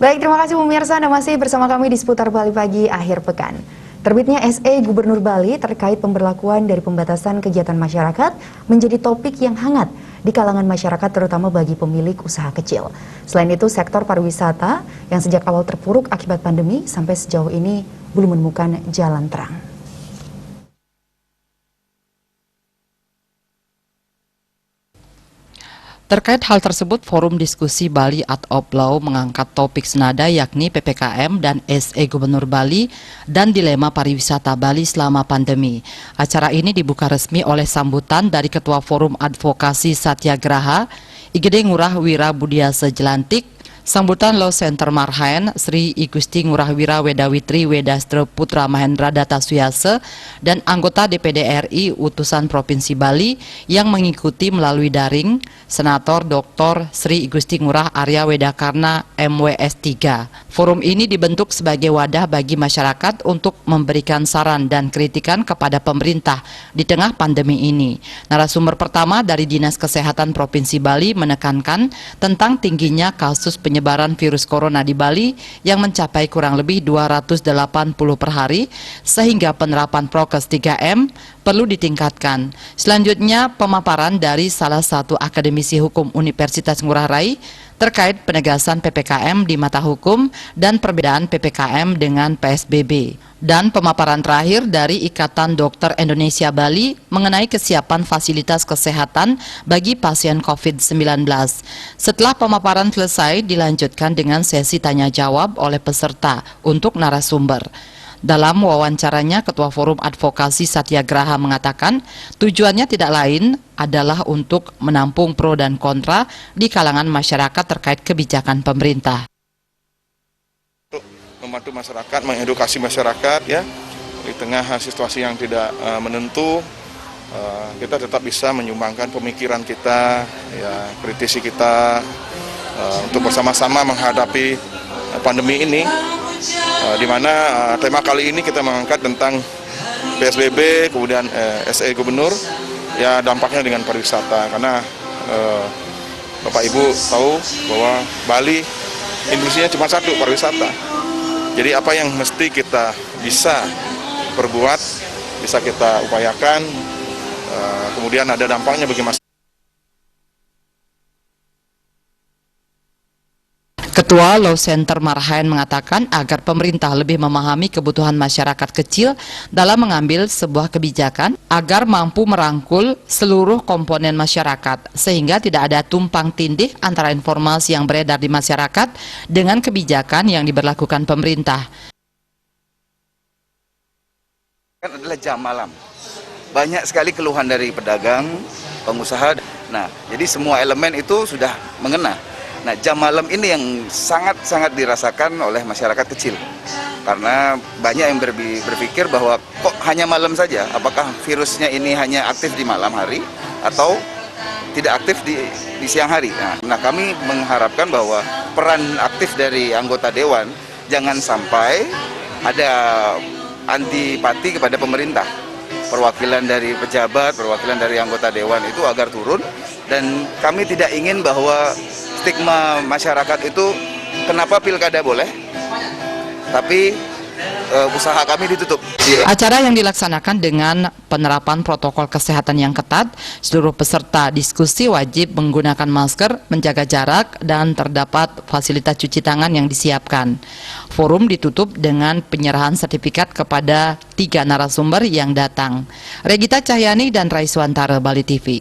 Baik, terima kasih pemirsa. Anda masih bersama kami di seputar Bali Pagi akhir pekan. Terbitnya SE Gubernur Bali terkait pemberlakuan dari pembatasan kegiatan masyarakat menjadi topik yang hangat di kalangan masyarakat, terutama bagi pemilik usaha kecil. Selain itu, sektor pariwisata yang sejak awal terpuruk akibat pandemi sampai sejauh ini belum menemukan jalan terang. Terkait hal tersebut, Forum Diskusi Bali Art of Law mengangkat topik senada yakni PPKM dan SE Gubernur Bali dan dilema pariwisata Bali selama pandemi. Acara ini dibuka resmi oleh sambutan dari Ketua Forum Advokasi Satyagraha, IGD Ngurah Wira Budiasa Jelantik, sambutan Law Center Marhaen, Sri I Gusti Ngurah Wira Wedawitri Wedastra Putra Mahendra Datasuyase, dan anggota DPD RI utusan Provinsi Bali yang mengikuti melalui daring, Senator Dr. Sri I Gusti Ngurah Arya Wedakarna MWS3. Forum ini dibentuk sebagai wadah bagi masyarakat untuk memberikan saran dan kritikan kepada pemerintah di tengah pandemi ini. Narasumber pertama dari Dinas Kesehatan Provinsi Bali menekankan tentang tingginya kasus penyebaran virus corona di Bali yang mencapai kurang lebih 280 per hari, sehingga penerapan prokes 3M perlu ditingkatkan. Selanjutnya, pemaparan dari salah satu akademisi hukum Universitas Ngurah Rai terkait penegasan PPKM di mata hukum dan perbedaan PPKM dengan PSBB. Dan pemaparan terakhir dari Ikatan Dokter Indonesia Bali mengenai kesiapan fasilitas kesehatan bagi pasien COVID-19. Setelah pemaparan selesai, dilanjutkan dengan sesi tanya-jawab oleh peserta untuk narasumber. Dalam wawancaranya, Ketua Forum Advokasi Satyagraha mengatakan tujuannya tidak lain adalah untuk menampung pro dan kontra di kalangan masyarakat terkait kebijakan pemerintah. Membantu masyarakat, mengedukasi masyarakat ya di tengah situasi yang tidak menentu, kita tetap bisa menyumbangkan pemikiran kita, ya kritisi kita untuk bersama-sama menghadapi pandemi ini. Di mana tema kali ini kita mengangkat tentang PSBB, kemudian SE Gubernur, ya dampaknya dengan pariwisata. Karena Bapak Ibu tahu bahwa Bali industrinya cuma satu, pariwisata. Jadi apa yang mesti kita bisa perbuat, bisa kita upayakan, kemudian ada dampaknya bagi masyarakat. Ketua Law Center Marhaen mengatakan agar pemerintah lebih memahami kebutuhan masyarakat kecil dalam mengambil sebuah kebijakan agar mampu merangkul seluruh komponen masyarakat sehingga tidak ada tumpang tindih antara informasi yang beredar di masyarakat dengan kebijakan yang diberlakukan pemerintah. Adalah jam malam. Banyak sekali keluhan dari pedagang, pengusaha. Nah, jadi semua elemen itu sudah mengena. Nah, jam malam ini yang sangat-sangat dirasakan oleh masyarakat kecil. Karena banyak yang berpikir bahwa kok hanya malam saja, apakah virusnya ini hanya aktif di malam hari atau tidak aktif di siang hari. Nah, kami mengharapkan bahwa peran aktif dari anggota dewan jangan sampai ada antipati kepada pemerintah. Perwakilan dari pejabat, perwakilan dari anggota dewan itu agar turun, dan kami tidak ingin bahwa stigma masyarakat itu kenapa pilkada boleh, tapi usaha kami ditutup. Acara yang dilaksanakan dengan penerapan protokol kesehatan yang ketat, seluruh peserta diskusi wajib menggunakan masker, menjaga jarak, dan terdapat fasilitas cuci tangan yang disiapkan. Forum ditutup dengan penyerahan sertifikat kepada 3 narasumber yang datang. Regita Cahyani dan Raiswantara, Bali TV.